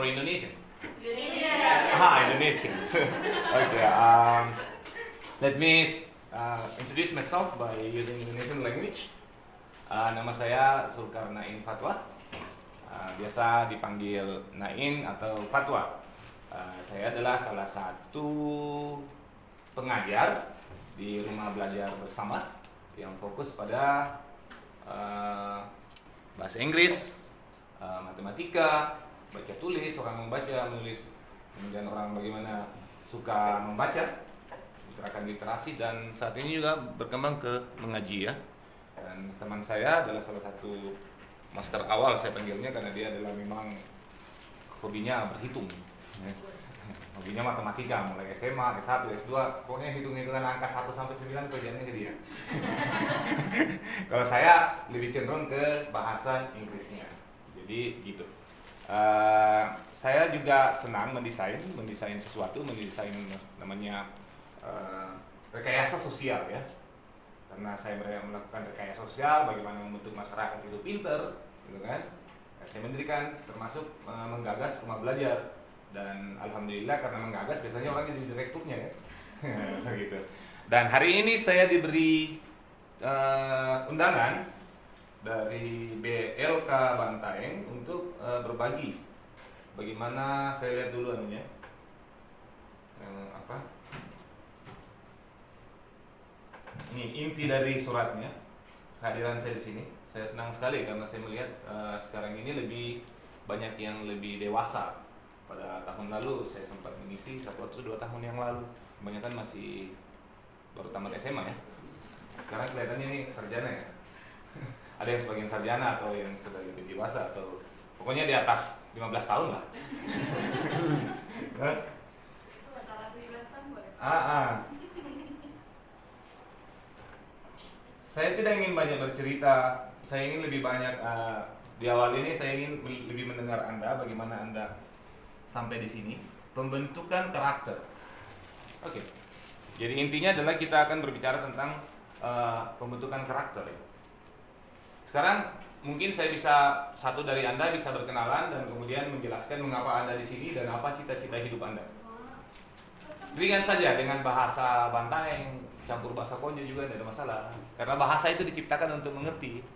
or Indonesian? Indonesia. Indonesian. Okay. Let me introduce myself by using Indonesian language. Nama saya Zulkarnain Fatwa. Biasa dipanggil Nain atau Fatwa. Saya adalah salah satu pengajar di rumah belajar bersama yang fokus pada bahasa Inggris, matematika, baca tulis, orang membaca, menulis, kemudian orang bagaimana suka membaca, gerakan literasi, dan saat ini juga berkembang ke mengaji ya. Dan teman saya adalah salah satu master awal saya panggilnya karena dia adalah memang hobinya berhitung. Hobinya matematika, mulai SMA, S1, S2, pokoknya hitung-hitungan angka 1 sampai 9 kerjanya ke dia. Kalau saya lebih cenderung ke bahasa Inggrisnya. Jadi gitu. Saya juga senang mendesain sesuatu, mendesain namanya rekayasa sosial ya. Karena saya melakukan rekayasa sosial, bagaimana membentuk masyarakat itu pinter, gitu kan. Saya mendirikan termasuk menggagas rumah belajar. Dan alhamdulillah karena menggagas biasanya orang jadi direkturnya ya. Gitu. Dan hari ini saya diberi undangan dari BLK Bantaeng untuk berbagi. Bagaimana saya lihat dulu anunya. Ini inti dari suratnya. Kehadiran saya di sini. Saya senang sekali karena saya melihat sekarang ini lebih banyak yang lebih dewasa. Pada tahun lalu saya sempat mengisi waktu 2 tahun yang lalu. Kebanyakan masih baru tamat SMA ya. Sekarang kelihatannya ini sarjana ya. Ada yang sebagian sarjana atau yang sudah lebih dewasa atau pokoknya di atas 15 tahun lah. Setara 17 tahun boleh. Saya tidak ingin banyak bercerita. Saya ingin lebih banyak di awal ini saya ingin lebih mendengar Anda, bagaimana Anda sampai di sini, pembentukan karakter. Oke. Jadi intinya adalah kita akan berbicara tentang pembentukan karakter. Ya. Sekarang mungkin saya bisa satu dari Anda bisa berkenalan dan kemudian menjelaskan mengapa Anda di sini dan apa cita-cita hidup Anda. Ringan saja dengan bahasa Bantaeng, campur bahasa Konjo juga tidak ada masalah. Karena bahasa itu diciptakan untuk mengerti.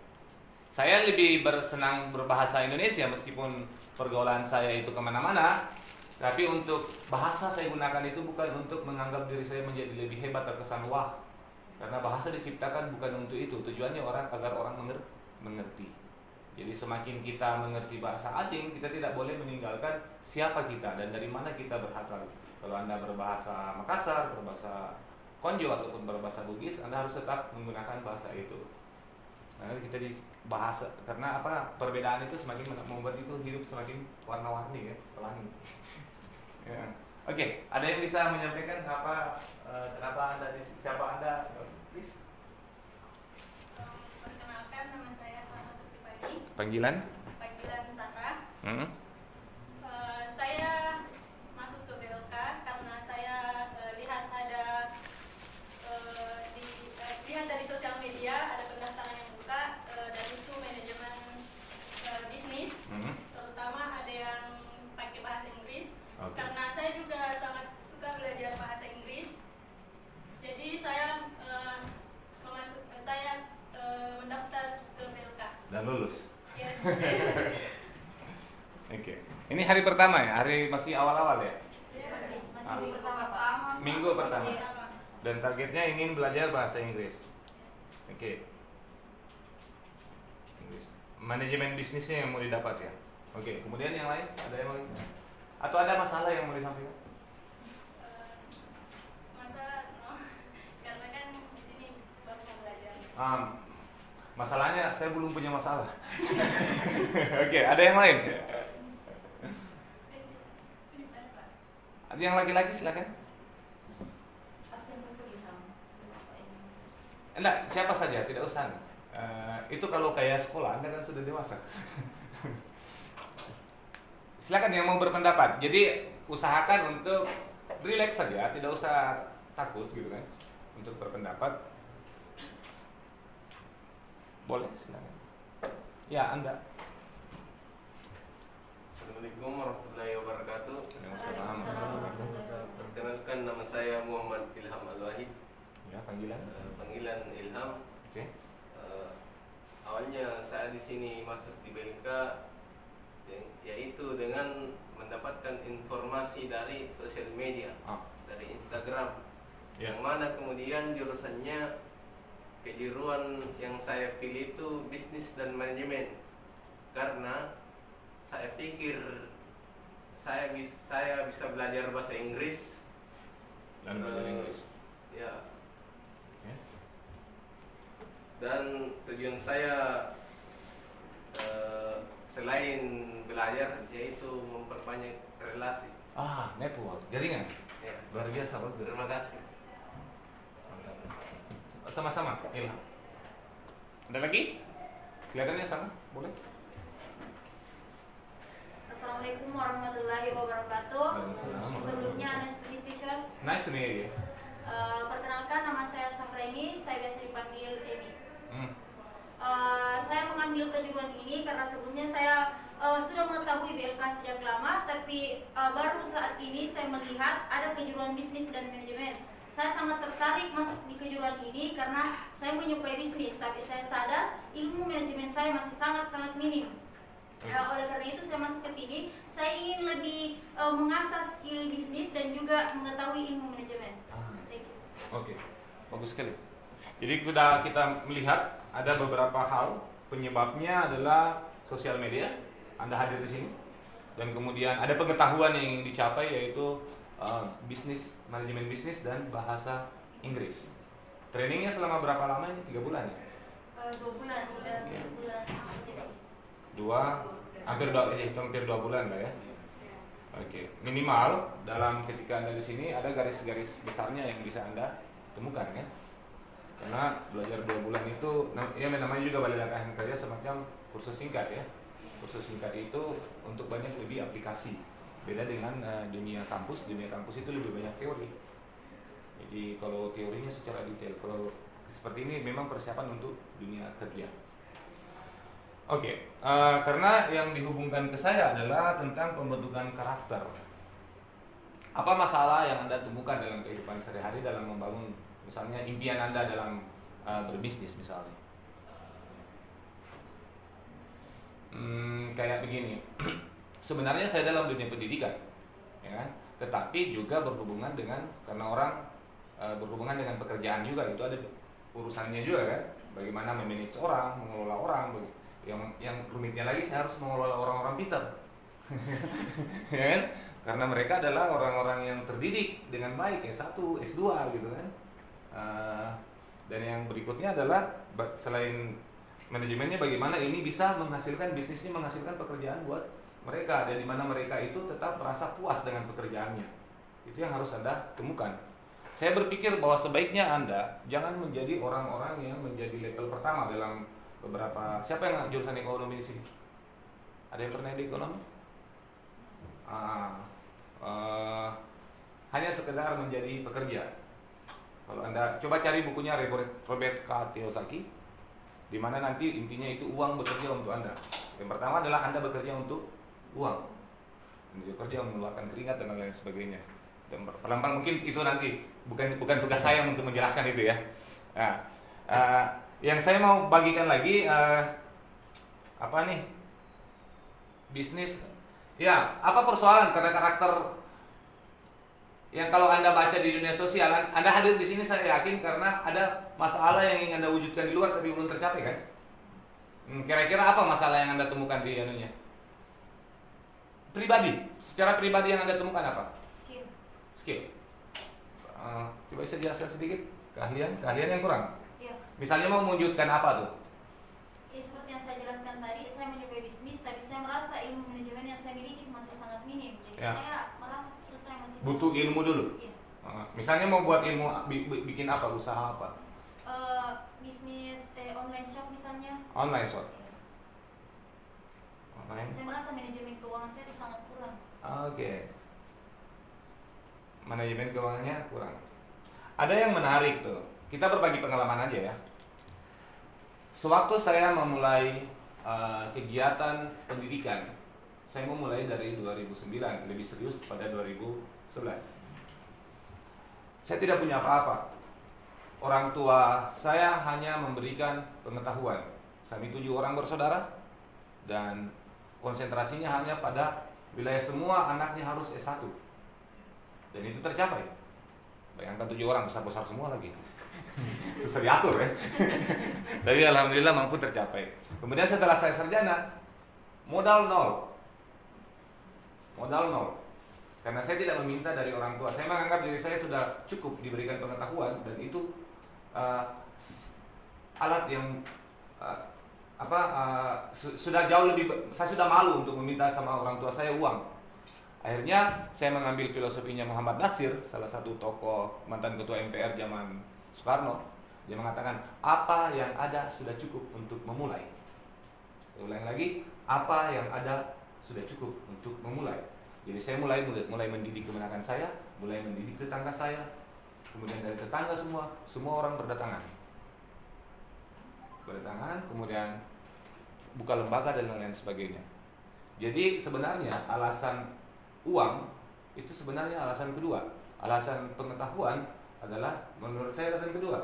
Saya lebih bersenang berbahasa Indonesia meskipun pergaulan saya itu kemana-mana, tapi untuk bahasa saya gunakan itu bukan untuk menganggap diri saya menjadi lebih hebat terkesan wah, karena bahasa diciptakan bukan untuk itu, tujuannya agar orang mengerti. Jadi semakin kita mengerti bahasa asing, kita tidak boleh meninggalkan siapa kita dan dari mana kita berasal. Kalau Anda berbahasa Makassar, berbahasa Konjo ataupun berbahasa Bugis, Anda harus tetap menggunakan bahasa itu. Karena kita di bahasa, karena apa, perbedaan itu semakin membuat itu hidup semakin warna-warni ya, pelangi. Ya. Oke, ada yang bisa menyampaikan kenapa Anda siapa Anda, please? Perkenalkan, nama saya Salma Sutripadi. Panggilan Sarah. Hmm? Saya masuk ke BLK karena saya lihat ada lihat dari sosial media ada pendaftaran yang buka dan itu manajemen bisnis, terutama ada yang pakai bahasa Inggris. Okay. Karena saya juga sangat suka belajar bahasa Inggris, jadi saya mendaftar ke BLK Dan lulus. Yes. Oke. Ini hari pertama ya, hari masih awal-awal ya. Masih minggu pertama. Minggu pertama. Iya. Dan targetnya ingin belajar bahasa Inggris. Oke. Inggris. Manajemen bisnisnya yang mau didapat ya. Oke. Kemudian yang lain ada yang lain? Atau ada masalah yang mau disampaikan? Masalah no, karena kan di sini baru mau belajar. Masalahnya saya belum punya masalah. Oke, ada yang lain? Ada yang laki-laki silakan. Enggak, siapa saja, tidak usah. Itu kalau kayak sekolah, Anda kan sudah dewasa. Silakan yang mau berpendapat. Jadi usahakan untuk relax saja, tidak usah takut gitu kan untuk berpendapat. Boleh, silakan. Ya, Anda. Assalamualaikum warahmatullahi wabarakatuh. Waalaikumsalam. Perkenalkan, nama saya Muhammad Ilham Al-Wahid. Ya, panggilan. Panggilan Ilham. Oke. Awalnya saya di sini masuk di BLK yaitu dengan mendapatkan informasi dari sosial media, dari Instagram, yang mana kemudian jurusannya kejuruan yang saya pilih itu bisnis dan manajemen, karena saya pikir saya bisa belajar bahasa Inggris Dan belajar Inggris. ya. Oke. Dan tujuan saya selain belajar yaitu memperbanyak relasi. Network, jaringan. Ya. Luar biasa, bagus. Terima kasih. Mantap. Sama-sama, Ilham. Ada lagi? Kelihatannya sama, boleh? Assalamualaikum warahmatullahi wabarakatuh. Waalaikumsalam. Sebelumnya, nice to meet you, sir. Nice to meet you. Perkenalkan, nama saya Syafraini, saya biasa dipanggil Emi. Hmm. Saya mengambil kejuruan ini karena sebelumnya saya sudah mengetahui BLK sejak lama, tapi baru saat ini saya melihat ada kejuruan bisnis dan manajemen. Saya sangat tertarik masuk di kejuruan ini karena saya menyukai bisnis, tapi saya sadar ilmu manajemen saya masih sangat-sangat minim. Oleh karena itu saya masuk ke sini, saya ingin lebih mengasah skill bisnis dan juga mengetahui ilmu manajemen. Thank you. Oke, bagus sekali. Jadi kita melihat ada beberapa hal, penyebabnya adalah sosial media. Anda hadir di sini, dan kemudian ada pengetahuan yang ingin dicapai, yaitu bisnis, manajemen bisnis dan bahasa Inggris. Trainingnya selama berapa lama ini? 3 bulan ya? 2 bulan, 1 bulan. Hampir 2 bulan lah ya. Oke, minimal dalam ketika Anda di sini ada garis-garis besarnya yang bisa Anda temukan ya. Karena belajar 2 bulan itu, ya namanya juga balai latihan kerja semacam kursus singkat ya. Kursus singkat itu untuk banyak lebih aplikasi. Beda dengan dunia kampus itu lebih banyak teori. Jadi kalau teorinya secara detail, kalau seperti ini memang persiapan untuk dunia kerja. Oke, karena yang dihubungkan ke saya adalah tentang pembentukan karakter. Apa masalah yang Anda temukan dalam kehidupan sehari-hari dalam membangun, misalnya impian Anda dalam berbisnis misalnya? Kayak begini, sebenarnya saya dalam dunia pendidikan, ya kan? Tetapi juga berhubungan dengan, karena orang berhubungan dengan pekerjaan juga, itu ada urusannya juga kan? Bagaimana memanage orang, mengelola orang, yang rumitnya lagi saya harus mengelola orang-orang pintar, ya kan? Karena mereka adalah orang-orang yang terdidik dengan baik, S1, S2 gitu kan. Dan yang berikutnya adalah selain manajemennya, bagaimana ini bisa menghasilkan, bisnisnya menghasilkan pekerjaan buat mereka, dan di mana mereka itu tetap merasa puas dengan pekerjaannya. Itu yang harus Anda temukan. Saya berpikir bahwa sebaiknya Anda jangan menjadi orang-orang yang menjadi level pertama dalam beberapa. Siapa yang jurusan ekonomi di sini? Ada yang pernah di ekonomi? Hanya sekedar menjadi pekerja. Kalau Anda coba cari bukunya Robert K. Kiyosaki, di mana nanti intinya itu uang bekerja untuk Anda. Yang pertama adalah Anda bekerja untuk uang, Anda bekerja mengeluarkan keringat dan lain sebagainya. Dan pelan-pelan mungkin itu nanti bukan tugas saya untuk menjelaskan itu ya. Yang saya mau bagikan lagi apa nih? Bisnis. Ya, apa persoalan karena karakter yang kalau Anda baca di dunia sosial, Anda hadir di sini saya yakin karena ada masalah yang ingin Anda wujudkan di luar tapi belum tercapai kan? Kira-kira apa masalah yang Anda temukan di anunya? Pribadi, secara pribadi yang Anda temukan apa? Skill. Coba bisa jelaskan sedikit keahlian yang kurang. Ya. Misalnya mau mewujudkan apa tuh? Ya, seperti yang saya jelaskan tadi, saya menyukai bisnis, tapi saya merasa ilmu manajemen yang saya miliki masih sangat minim. Jadi Ya. saya merasa skill saya masih Butuh sangat ilmu dulu. Iya. Misalnya mau buat ilmu, bikin apa, usaha apa? Bisnis online shop misalnya. Online shop. Iya. Online. Saya merasa manajemen keuangan saya itu sangat kurang. Oke. Manajemen keuangannya kurang. Ada yang menarik tuh. Kita berbagi pengalaman aja ya. Sewaktu saya memulai kegiatan pendidikan saya mau mulai dari 2009, lebih serius pada 2011. Saya tidak punya apa-apa. Orang tua saya hanya memberikan pengetahuan. Kami 7 orang bersaudara dan konsentrasinya hanya pada wilayah semua anaknya harus S1. Dan itu tercapai. Bayangkan 7 orang besar-besar semua lagi. Susah diatur ya. Tapi alhamdulillah mampu tercapai. Kemudian setelah saya sarjana, modal nol. Karena saya tidak meminta dari orang tua. Saya menganggap diri saya sudah cukup diberikan pengetahuan dan itu alat yang sudah jauh lebih. Saya sudah malu untuk meminta sama orang tua saya uang. Akhirnya saya mengambil filosofinya Muhammad Natsir, salah satu tokoh mantan ketua MPR zaman Soekarno. Dia mengatakan apa yang ada sudah cukup untuk memulai. Saya ulangi lagi, apa yang ada sudah cukup untuk memulai. Jadi saya mulai mendidik kemenakan saya, mulai mendidik tetangga saya, kemudian dari tetangga semua orang berdatangan, kemudian buka lembaga dan lain-lain sebagainya. Jadi sebenarnya alasan uang itu sebenarnya alasan kedua. Alasan pengetahuan adalah menurut saya alasan kedua.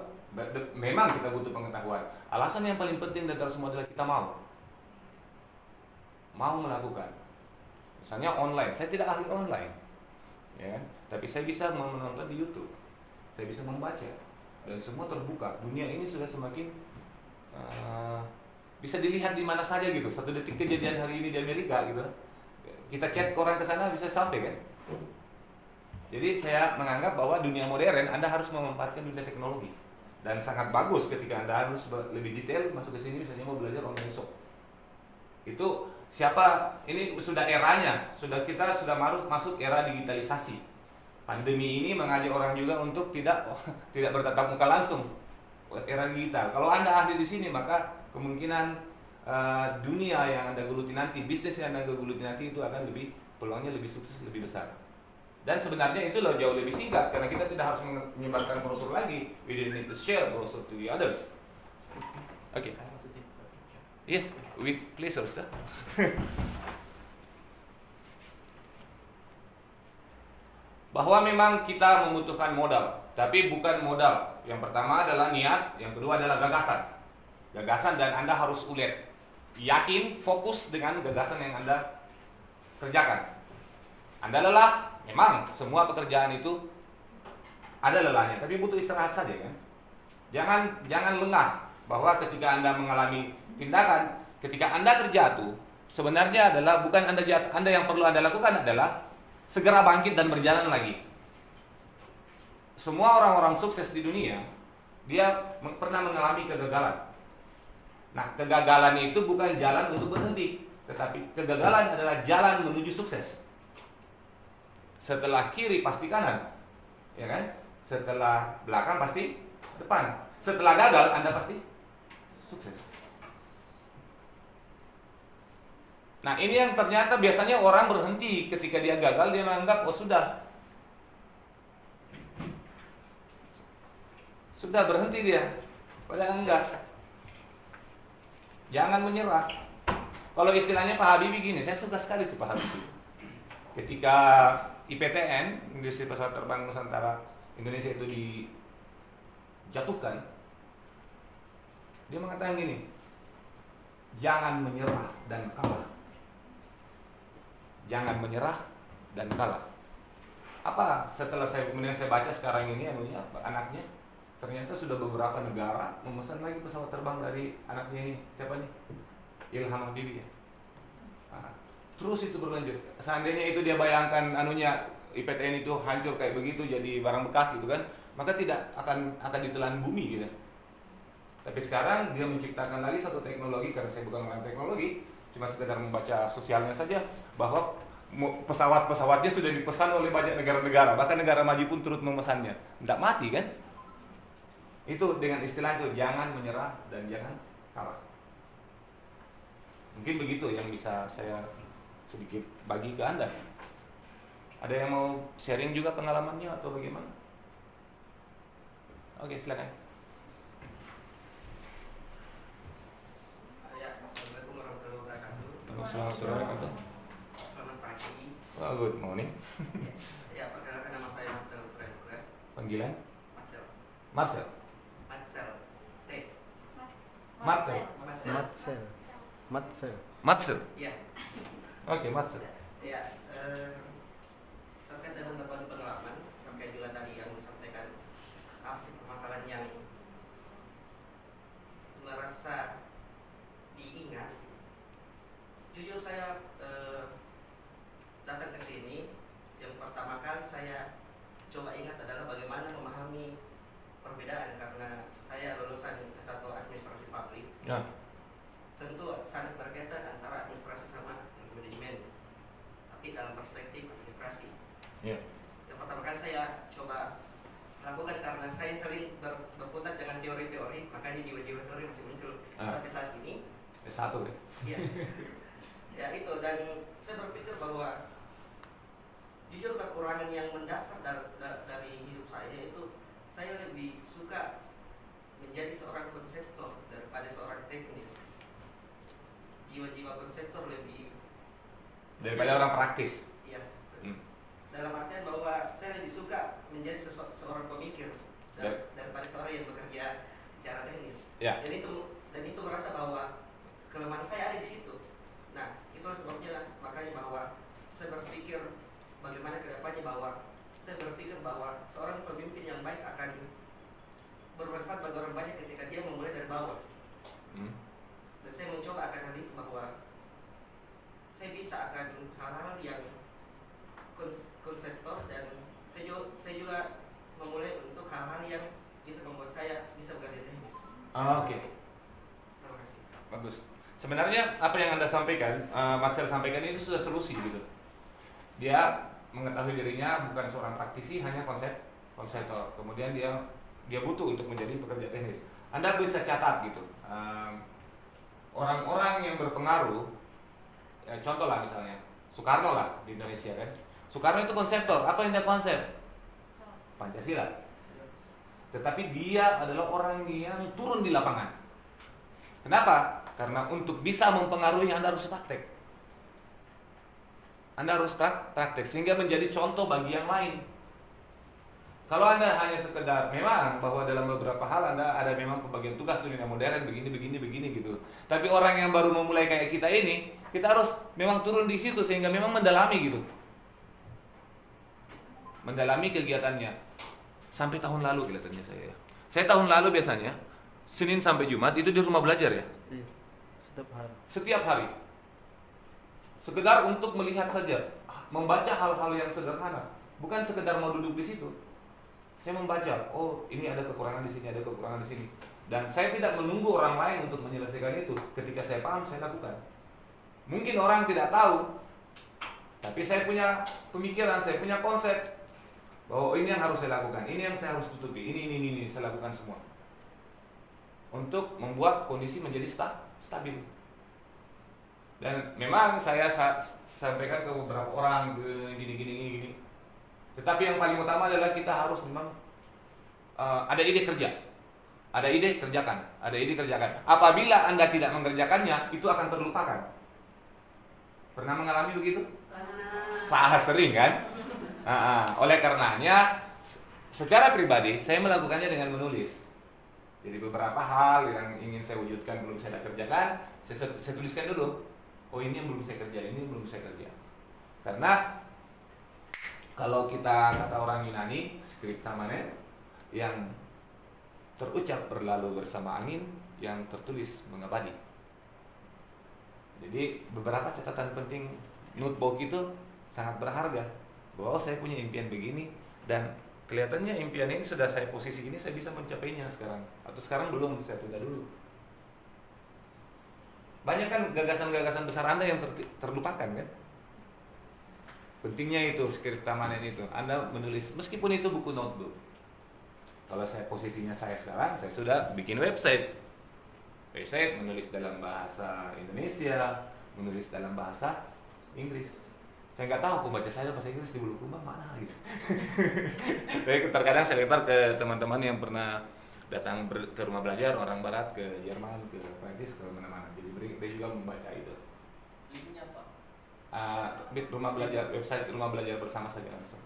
Memang kita butuh pengetahuan. Alasan yang paling penting dari semua adalah kita mau melakukan. Misalnya online, saya tidak ahli online, ya, tapi saya bisa menonton di YouTube, saya bisa membaca, dan semua terbuka. Dunia ini sudah semakin bisa dilihat di mana saja gitu. Satu detik kejadian hari ini di Amerika gitu, kita chat orang ke sana bisa sampai kan. Jadi saya menganggap bahwa dunia modern Anda harus memanfaatkan dunia teknologi dan sangat bagus ketika Anda harus lebih detail masuk ke sini misalnya mau belajar online shop. Itu siapa ini sudah eranya, kita sudah masuk era digitalisasi. Pandemi ini mengajak orang juga untuk tidak bertatap muka langsung. Era digital. Kalau Anda ahli di sini maka kemungkinan dunia yang Anda geluti nanti, bisnis yang Anda geluti nanti itu akan peluangnya lebih sukses, lebih besar. Dan sebenarnya itu jauh lebih singkat karena kita tidak harus menyebarkan brosur lagi. We didn't need to share brosur to the others. Okay. Yes, with pleasure, sir. Bahwa memang kita membutuhkan modal, tapi bukan modal. Yang pertama adalah niat, yang kedua adalah gagasan. Gagasan dan Anda harus ulet. Yakin, fokus dengan gagasan yang Anda kerjakan. Anda lelah, memang semua pekerjaan itu ada lelahnya, tapi butuh istirahat saja kan. Jangan lengah bahwa ketika Anda mengalami tindakan, ketika Anda terjatuh, sebenarnya adalah bukan Anda jatuh. Anda yang perlu Anda lakukan adalah segera bangkit dan berjalan lagi. Semua orang-orang sukses di dunia, dia pernah mengalami kegagalan. Nah, kegagalan itu bukan jalan untuk berhenti, tetapi kegagalan adalah jalan menuju sukses. Setelah kiri pasti kanan, ya kan? Setelah belakang pasti depan. Setelah gagal Anda pasti sukses. Nah, ini yang ternyata biasanya orang berhenti ketika dia gagal, dia menganggap sudah berhenti dia. Padahal enggak. Jangan menyerah. Kalau istilahnya Pak Habibie gini, saya suka sekali tuh Pak Habibie. Ketika IPTN, Industri Pesawat Terbang Nusantara Indonesia itu dijatuhkan, dia mengatakan gini, jangan menyerah dan kalah. Jangan menyerah dan kalah. Apa setelah kemudian saya baca sekarang ini anaknya, ternyata sudah beberapa negara memesan lagi pesawat terbang dari anaknya ini. Siapa nih? Ilham Habibie ya. Nah, terus itu berlanjut. Seandainya itu dia bayangkan IPTN itu hancur kayak begitu jadi barang bekas gitu kan, maka tidak akan ditelan bumi gitu. Tapi sekarang dia menciptakan lagi satu teknologi, karena saya bukan orang teknologi, cuma sekedar membaca sosialnya saja, bahwa pesawat-pesawatnya sudah dipesan oleh banyak negara-negara, bahkan negara maju pun turut memesannya. Tidak mati kan? Itu dengan istilah itu, jangan menyerah dan jangan kalah. Mungkin begitu yang bisa saya sedikit bagi ke Anda. Ada yang mau sharing juga pengalamannya atau bagaimana? Oke, silakan. Assalamualaikum warahmatullahi wabarakatuh. Assalamualaikum warahmatullahi wabarakatuh. Ya, perkenalkan nama saya Marcel Pura. Panggilan? Marcel. Marcel? Marcel. T. Marcel? Marcel? Iya. Oke, Marcel. Iya. Terkait dengan beberapa pengalaman terkait juga tadi yang disampaikan, apa sih permasalahan yang merasa diingat. Jujur saya datang ke sini, yang pertama kali saya coba ingat adalah bagaimana memahami perbedaan, karena saya lulusan S1 administrasi publik. Ya. Tentu sangat berkaitan antara administrasi sama manajemen, tapi dalam perspektif administrasi. Ya. Yang pertama kali saya coba lakukan karena saya sering berkutat dengan teori-teori, makanya jiwa-jiwa teori masih muncul sampai saat ini. S1 ya? Iya. Ya itu, dan saya berpikir bahwa jujur kekurangan yang mendasar dari hidup saya itu, saya lebih suka menjadi seorang konseptor daripada seorang teknis. Jiwa-jiwa konseptor lebih Daripada orang praktis. Iya. Dalam artian bahwa saya lebih suka menjadi seorang pemikir daripada seorang yang bekerja secara teknis. Ya. Dan itu merasa bahwa kelemahan saya ada di situ. Nah, itulah sebabnya makanya bahwa saya berpikir bagaimana kedepannya, bahwa saya berpikir bahwa seorang pemimpin yang baik akan bermanfaat bagi orang banyak ketika dia memulai dari bawah. Dan saya mencoba akan hal itu, bahwa saya bisa akan hal-hal yang konseptor, dan saya juga memulai untuk hal-hal yang bisa membuat saya bisa bekerja teknis. Oke. Terima kasih. Bagus. Sebenarnya apa yang Anda sampaikan, Marcel sampaikan itu sudah solusi gitu. Dia mengetahui dirinya bukan seorang praktisi, hanya konseptor. Kemudian dia butuh untuk menjadi pekerja teknis. Anda bisa catat gitu. Orang-orang yang berpengaruh, ya, contoh lah misalnya Soekarno lah di Indonesia kan. Soekarno itu konseptor. Apa yang dia konsep? Pancasila. Tetapi dia adalah orang yang turun di lapangan. Kenapa? Karena untuk bisa mempengaruhi Anda harus praktek. Anda harus praktek sehingga menjadi contoh bagi yang lain. Kalau Anda hanya sekedar, memang bahwa dalam beberapa hal Anda ada memang pembagian tugas dunia modern begini gitu. Tapi orang yang baru memulai kayak kita ini, kita harus memang turun di situ sehingga memang mendalami gitu. Mendalami kegiatannya. Sampai tahun lalu kelihatannya saya. Saya tahun lalu biasanya Senin sampai Jumat itu di rumah belajar ya. Iya. Setiap hari. Sekedar untuk melihat saja, membaca hal-hal yang sederhana, bukan sekedar mau duduk di situ. Saya membaca, oh ini ada kekurangan di sini, ada kekurangan di sini. Dan saya tidak menunggu orang lain untuk menyelesaikan itu. Ketika saya paham, saya lakukan. Mungkin orang tidak tahu, tapi saya punya pemikiran, saya punya konsep bahwa ini yang harus saya lakukan, ini yang saya harus tutupi, ini saya lakukan semua. Untuk membuat kondisi menjadi stabil. Dan memang saya sampaikan ke beberapa orang gini. Tetapi yang paling utama adalah kita harus memang ada ide kerja. Ada ide kerjakan, Apabila Anda tidak mengerjakannya, itu akan terlupakan. Pernah mengalami begitu? Sangat sering kan? Oleh karenanya, secara pribadi saya melakukannya dengan menulis. Jadi beberapa hal yang ingin saya wujudkan belum saya kerjakan, saya tuliskan dulu. Oh ini yang belum saya kerja, ini yang belum saya kerja. Karena kalau kita kata orang Yunani, scripta manet, yang terucap berlalu bersama angin, yang tertulis mengabadi. Jadi beberapa catatan penting notebook itu sangat berharga. Bahwa saya punya impian begini, dan kelihatannya impian ini sudah saya posisi ini, saya bisa mencapainya sekarang. Atau sekarang belum, saya tunda dulu. Banyak kan gagasan-gagasan besar Anda yang terlupakan kan? Pentingnya itu scripta manet itu. Anda menulis, meskipun itu buku notebook. Kalau saya posisinya saya sekarang, saya sudah bikin website. Website menulis dalam bahasa Indonesia, menulis dalam bahasa Inggris. Saya nggak tahu pembaca saya bahasa Inggris di Bulukumba mana gitu. Tapi terkadang saya lempar ke teman-teman yang pernah datang ke rumah belajar, orang barat, ke Jerman, ke Prancis, ke mana-mana. Jadi dia juga membaca itu. Linknya apa? rumah belajar, website rumah belajar bersama saja langsung.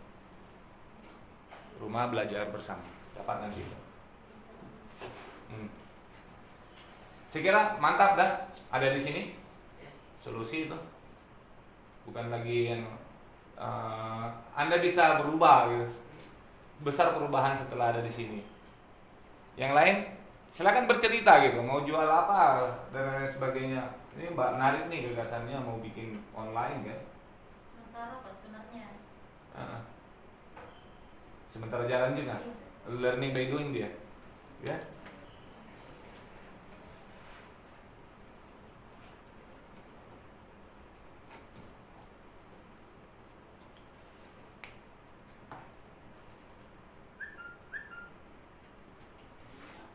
Rumah belajar bersama, dapat nanti. Saya kira mantap dah ada di sini solusi itu. Bukan lagi yang Anda bisa berubah gitu. Besar perubahan setelah ada di sini. Yang lain silakan bercerita gitu, mau jual apa dan lain sebagainya. Ini Mbak menarik nih gagasannya mau bikin online kan. Sementara Pak sebenarnya. Sementara jalan juga. Learning by doing dia. Ya.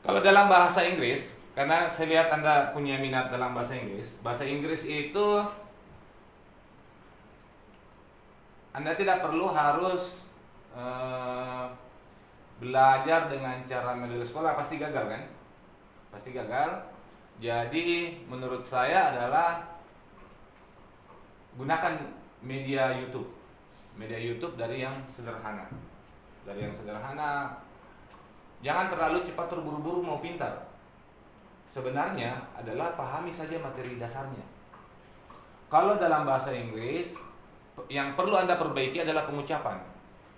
Kalau dalam bahasa Inggris, karena saya lihat Anda punya minat dalam bahasa Inggris itu Anda tidak perlu harus belajar dengan cara metode sekolah, pasti gagal kan? Pasti gagal. Jadi menurut saya adalah gunakan media YouTube. Media YouTube dari yang sederhana. Jangan terlalu cepat terburu-buru mau pintar. Sebenarnya adalah pahami saja materi dasarnya. Kalau dalam bahasa Inggris, yang perlu Anda perbaiki adalah pengucapan.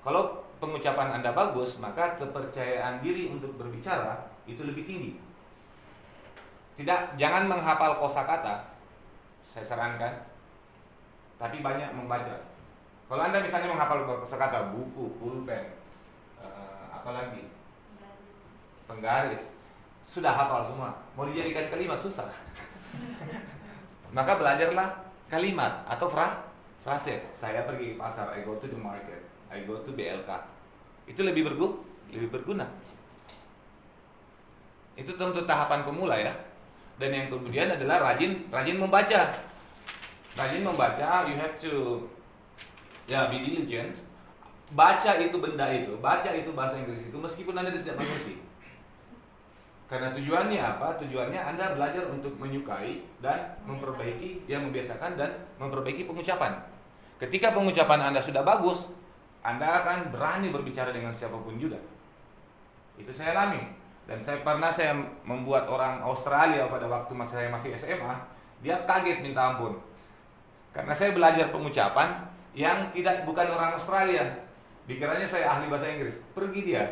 Kalau pengucapan Anda bagus, maka kepercayaan diri untuk berbicara itu lebih tinggi. Jangan menghafal kosakata, saya sarankan, tapi banyak membaca. Kalau Anda misalnya menghafal kosakata, buku, pulpen, apalagi penggaris, sudah hafal semua, mau dijadikan kalimat susah. Maka belajarlah kalimat atau frase. Saya pergi ke pasar, I go to the market, I go to BLK. Itu lebih berguna. Itu tentu tahapan pemula ya. Dan yang kemudian adalah rajin membaca. Rajin membaca, you have to be diligent. Baca itu baca itu bahasa Inggris itu meskipun Anda tidak mengerti. Karena tujuannya apa? Tujuannya Anda belajar untuk menyukai dan memperbaiki, membiasakan dan memperbaiki pengucapan. Ketika pengucapan Anda sudah bagus, Anda akan berani berbicara dengan siapapun juga. Itu saya alami. Dan saya membuat orang Australia pada waktu saya masih SMA, dia kaget minta ampun. Karena saya belajar pengucapan yang bukan orang Australia. Dikiranya saya ahli bahasa Inggris. Pergi dia.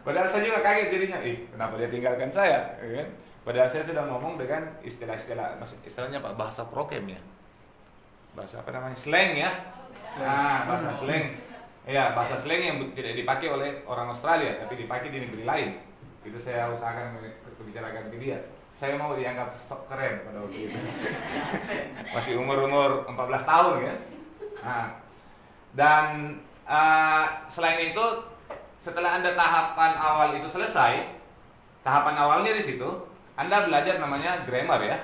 Padahal saya juga kaget jadinya, kenapa dia tinggalkan saya? Kan? Padahal saya sudah ngomong dengan istilahnya Pak, bahasa prokem ya, bahasa apa namanya, slang ya, bahasa slang, bahasa slang yang tidak dipakai oleh orang Australia, tapi dipakai di negeri lain. Itu saya usahakan membicarakan ke dia. Saya mau dianggap sok keren pada waktu itu, masih umur 14 tahun ya. Dan selain itu, setelah Anda tahapan awal itu selesai, tahapan awalnya di situ, Anda belajar namanya grammar ya.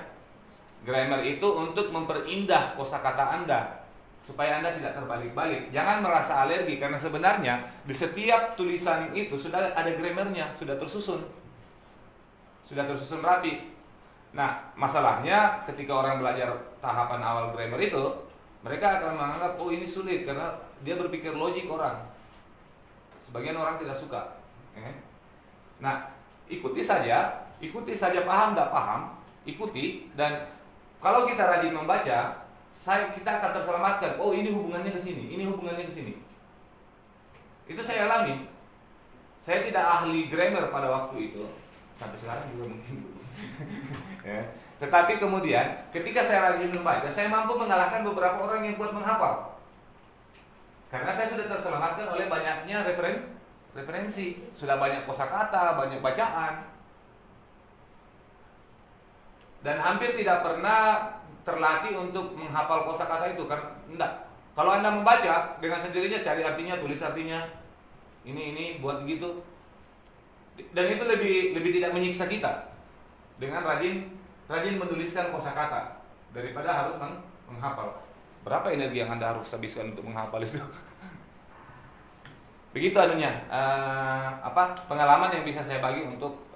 Grammar itu untuk memperindah kosakata Anda supaya Anda tidak terbalik-balik. Jangan merasa alergi karena sebenarnya di setiap tulisan itu sudah ada grammarnya, sudah tersusun rapi. Nah, masalahnya ketika orang belajar tahapan awal grammar itu, mereka akan menganggap ini sulit karena dia berpikir logik orang. Sebagian orang tidak suka. Nah, ikuti saja, paham tidak paham, ikuti. Dan kalau kita rajin membaca, kita akan terselamatkan. Oh, ini hubungannya ke sini, ini hubungannya ke sini. Itu saya alami. Saya tidak ahli grammar pada waktu itu, sampai sekarang juga mungkin. Tetapi kemudian, ketika saya rajin membaca, saya mampu mengalahkan beberapa orang yang kuat menghafal. Karena saya sudah terselamatkan oleh banyaknya referensi, sudah banyak kosakata, banyak bacaan. Dan hampir tidak pernah terlatih untuk menghafal kosakata itu, karena enggak. Kalau Anda membaca dengan sendirinya, cari artinya, tulis artinya, ini buat gitu. Dan itu lebih tidak menyiksa kita dengan rajin menuliskan kosakata daripada harus menghafal. Berapa energi yang Anda harus habiskan untuk menghafal itu? Begitu pengalaman yang bisa saya bagi untuk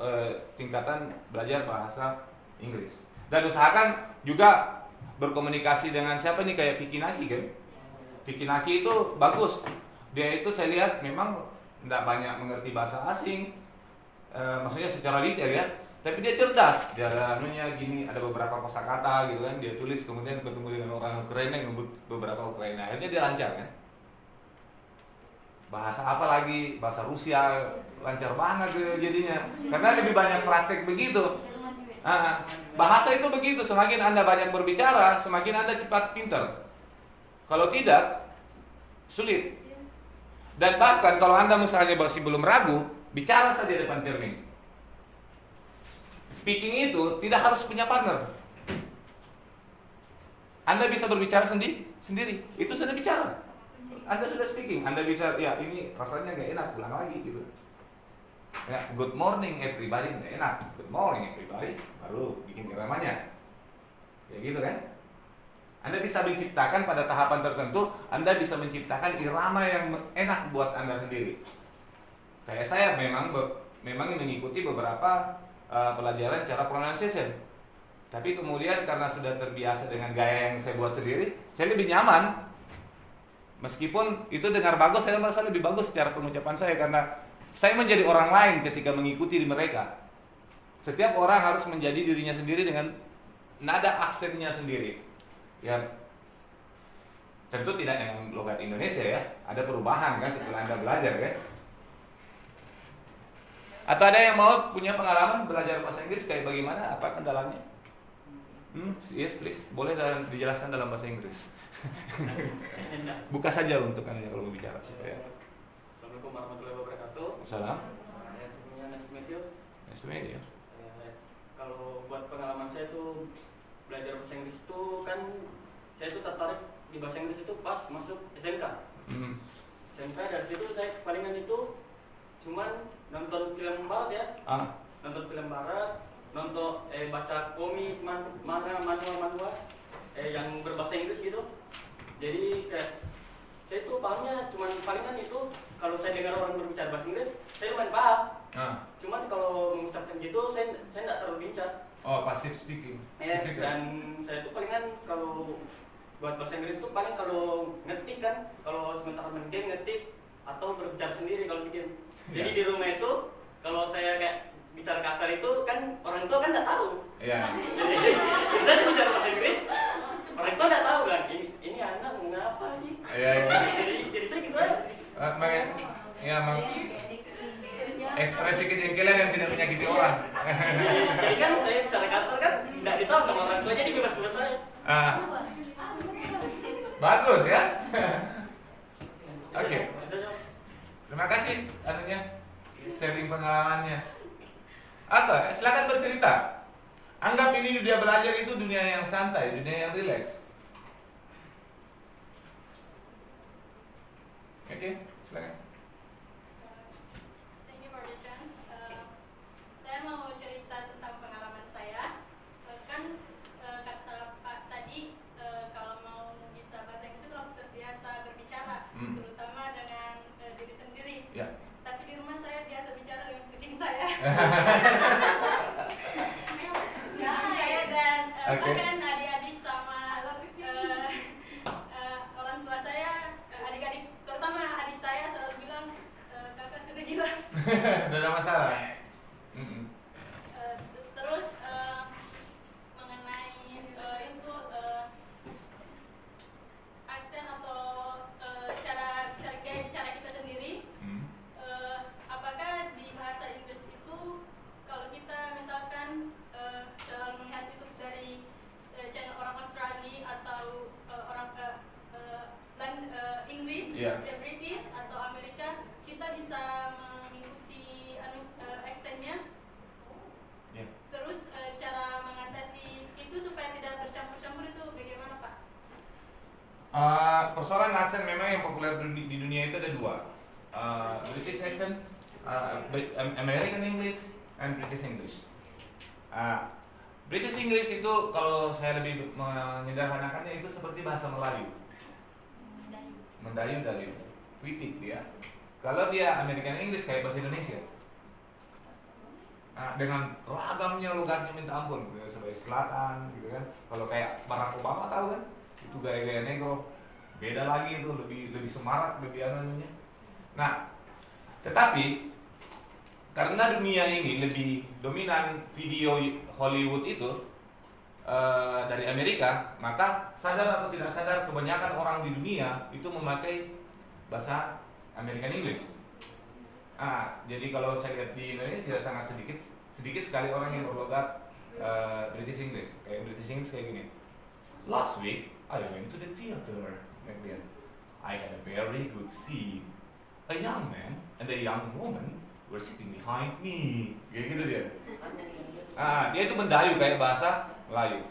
tingkatan belajar bahasa Inggris. Dan usahakan juga berkomunikasi dengan siapa nih, kayak Vicky Naki kan. Vicky Naki itu bagus. Dia itu saya lihat memang tidak banyak mengerti bahasa asing, maksudnya secara detail ya. Tapi dia cerdas. Dia anunya gini, ada beberapa kosakata gitu kan. Dia tulis, kemudian ketemu dengan orang Ukraina yang nyebut beberapa Ukraina. Akhirnya dia lancar kan. Bahasa apa lagi? Bahasa Rusia lancar banget jadinya. Karena lebih banyak praktek begitu. Bahasa itu begitu, semakin Anda banyak berbicara, semakin Anda cepat pintar. Kalau tidak, sulit. Dan bahkan kalau Anda misalnya masih belum ragu, bicara saja depan cermin. Speaking itu tidak harus punya partner. Anda bisa berbicara sendiri. Itu sudah bicara. Anda sudah speaking. Anda bisa, ya ini rasanya gak enak, ulang lagi gitu. Ya, good morning everybody, nggak enak. Good morning everybody, baru bikin iramanya. Ya gitu kan? Anda bisa menciptakan pada tahapan tertentu, Anda bisa menciptakan irama yang enak buat Anda sendiri. Kayak saya memang mengikuti beberapa pelajaran cara pronunciation. Tapi kemudian karena sudah terbiasa dengan gaya yang saya buat sendiri, saya lebih nyaman. Meskipun itu dengar bagus, saya merasa lebih bagus secara pengucapan saya karena saya menjadi orang lain ketika mengikuti di mereka. Setiap orang harus menjadi dirinya sendiri dengan nada aksennya sendiri. Ya, tentu tidak dengan logat Indonesia ya. Ada perubahan kan setelah Anda belajar kan. Atau ada yang mau punya pengalaman belajar bahasa Inggris kayak bagaimana? Apa kendalanya? Yes please, boleh dijelaskan dalam bahasa Inggris. Buka saja untuk Anda kalau mau bicara supaya. Assalamualaikum warahmatullahi wabarakatuh. Salam. Saya sebelumnya nice to meet you. Nice to meet you. Kalau buat pengalaman saya tuh belajar bahasa Inggris itu kan saya tuh tertarik di bahasa Inggris itu pas masuk SMK. SMK dari situ saya palingan itu cuman nonton film barat ya. Nonton film barat, nonton baca komik, manhwa yang berbahasa Inggris gitu. Jadi kayak saya tuh pahamnya cuman palingan itu kalau saya dengar orang berbicara bahasa Inggris, saya lumayan paham. Cuman kalau mengucapkan gitu saya enggak terlalu lincah. Oh, passive speaking. Ya, dan saya tuh palingan kalau buat bahasa Inggris tuh paling kalau ngetik kan, kalau sementara main game ngetik atau berbicara sendiri kalau bikin. Jadi di rumah itu kalau saya kayak bicara kasar itu kan orang tua kan enggak tahu. Iya. Jadi saya bicara bahasa Inggris, orang tua enggak tahu kan ini anak mau ngapa sih. Iya. Jadi saya gitu aja. Ekspresi kejengkelan yang tidak menyakiti orang. Jadi kan saya bicara kasar kan enggak ditahu sama orang tua, jadi bebas-bebas saya. Bagus ya. Oke. Bisa. Terima kasih anunya sharing pengalamannya. Atau silakan bercerita. Anggap ini dunia belajar itu dunia yang santai, dunia yang rileks. Oke, silakan. Thank you for the chance. Saya mau cerita tentang pengalaman saya. Kan kata Pak tadi kalau mau bisa bahasa Inggris itu harus terbiasa berbicara, terutama dengan diri sendiri. Ya. Tapi di rumah saya biasa bicara dengan kucing saya. Saya dan bahkan adik-adik sama orang tua saya, adik-adik terutama adik saya selalu bilang kakak sudah gila. Tidak ada masalah. Terus mengenai itu aksen atau cara bicara kita sendiri, apakah di bahasa Inggris itu kalau kita misalkan selalu melihat itu dari channel orang Australia atau orang Inggris, British atau Amerika, kita bisa mengikuti aksennya. Terus cara mengatasi itu supaya tidak bercampur-campur itu bagaimana Pak? Persoalan aksen memang yang populer di dunia itu ada dua, British accent, American English, and British English. British English itu kalau saya lebih menyederhanakannya itu seperti bahasa Melayu, mendayu-dayu, puitik dia. Kalau dia American English kayak bahasa Indonesia. Nah, dengan ragamnya logatnya minta ampun, Sulawesi Selatan gitu kan. Kalau kayak Barack Obama tahu kan, itu gaya-gaya negro. Beda lagi itu, lebih semarak, lebih anunya. Nah, tetapi karena dunia ini lebih dominan video Hollywood itu dari Amerika, maka sadar atau tidak sadar kebanyakan orang di dunia itu memakai bahasa American English. Jadi kalau saya lihat di Indonesia sangat sedikit sekali orang yang berlogat British English. Kayak British English kayak gini. Last week I went to the theater. I had a very good scene. A young man and a young woman were sitting behind me. Kayak gitu dia. Dia itu mendayu kayak bahasa Melayu.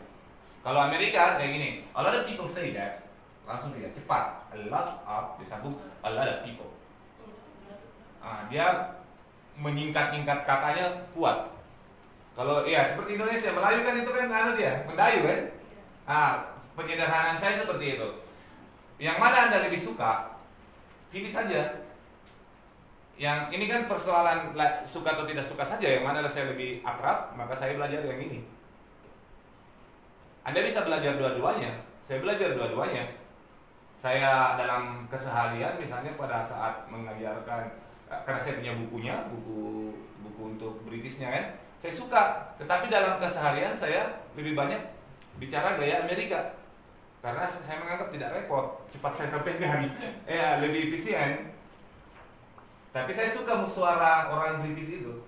Kalau Amerika kayak gini, a lot of people say that, langsung dia cepat, a lot of disambung a lot of people. Dia menyingkat-nyingkat katanya kuat. Kalau ya seperti Indonesia, Melayu kan itu kan dia mendayu kan. Penyederhanaan saya seperti itu. Yang mana Anda lebih suka, pilih saja. Yang ini kan persoalan suka atau tidak suka saja. Yang mana saya lebih akrab, maka saya belajar yang ini. Anda bisa belajar dua-duanya. Saya belajar dua-duanya. Saya dalam keseharian misalnya pada saat mengajarkan, karena saya punya bukunya, buku untuk Britishnya kan, saya suka. Tetapi dalam keseharian saya lebih banyak bicara gaya Amerika, karena saya menganggap tidak repot, cepat saya sampaikan, lebih efisien. Tapi saya suka suara orang British itu,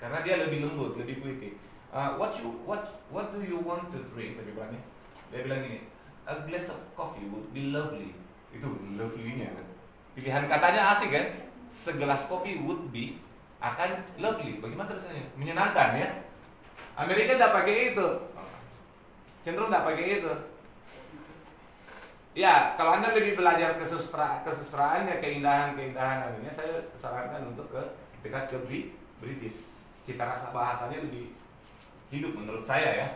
karena dia lebih lembut, lebih puitik. What do you want to drink? Dia bilang gini, a glass of coffee would be lovely. Itu lovely-nya kan. Pilihan katanya asik kan? Segelas kopi would be akan lovely. Bagaimana rasanya? Menyenangkan ya. Amerika tidak pakai itu, cenderung tidak pakai itu. Ya, kalau Anda lebih belajar kesusastraannya, keindahan anunya, saya sarankan untuk dekat ke British. Cita rasa bahasanya lebih hidup menurut saya ya.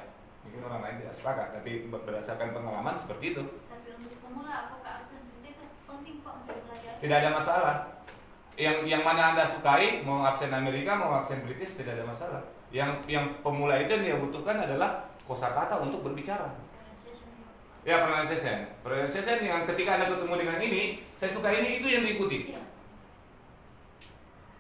Mungkin orang lain tidak sepakat, tapi berdasarkan pengalaman seperti itu. Tapi untuk pemula, apakah aksen seperti itu penting Pak untuk belajar? Tidak ada masalah. Yang mana Anda sukai, mau aksen Amerika, mau aksen British, tidak ada masalah. Yang pemula itu yang dia butuhkan adalah kosakata untuk berbicara. Ya, pronunciation yang ketika Anda ketemu dengan ini, saya suka ini, itu yang diikuti. Iya.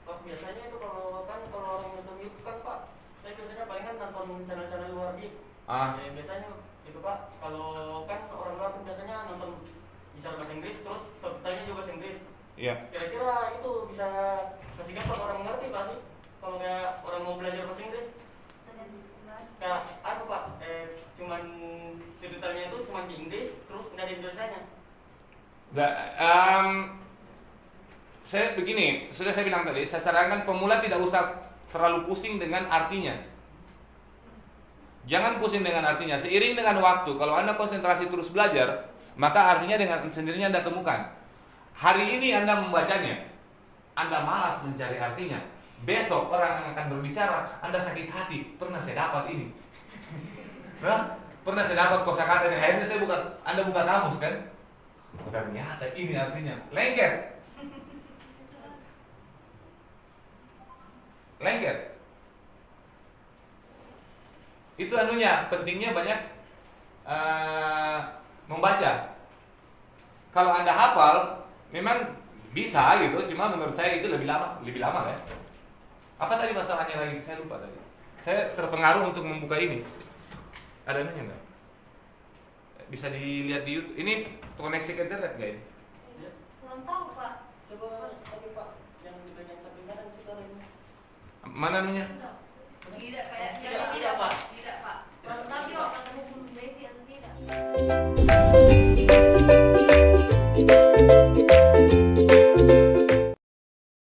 Pak, biasanya itu kalau orang nonton YouTube kan Pak, saya biasanya palingan nonton channel-channel luar gitu. Biasanya itu Pak, kalau kan orang luar kan biasanya nonton bicara bahasa Inggris, terus subtitlenya juga bahasa Inggris. Iya. Kira-kira itu bisa kasih gampang orang mengerti Pak sih? Kalau kayak orang mau belajar bahasa Inggris? Kayak Pak, cuman subtitlenya itu cuman di Inggris, terus nggak ada Indonesianya. Saya begini, sudah saya bilang tadi, saya sarankan pemula tidak usah terlalu pusing dengan artinya. Jangan pusing dengan artinya. Seiring dengan waktu, kalau Anda konsentrasi terus belajar, maka artinya dengan sendirinya Anda temukan. Hari ini Anda membacanya, Anda malas mencari artinya. Besok orang yang akan berbicara, Anda sakit hati. Pernah saya dapat ini. Pernah saya dapat kosakata ini. Akhirnya Anda buka kamus kan? Ternyata ini artinya. Lengket. Itu anunya, pentingnya banyak membaca. Kalau Anda hafal, memang bisa gitu, cuma menurut saya itu lebih lama kan. Apa tadi masalahnya lagi? Saya lupa tadi. Saya terpengaruh untuk membuka ini. Ada anunya nggak? Bisa dilihat di YouTube. Ini koneksi ke internet nggak ini? Belum tahu Pak. Coba tapi Pak, yang di bagian samping kanan situ lagi. Mana anunya? Tidak kayaknya. Tidak, Pak. Tidak Pak. Belum tahu apa terhubung wifi atau tidak.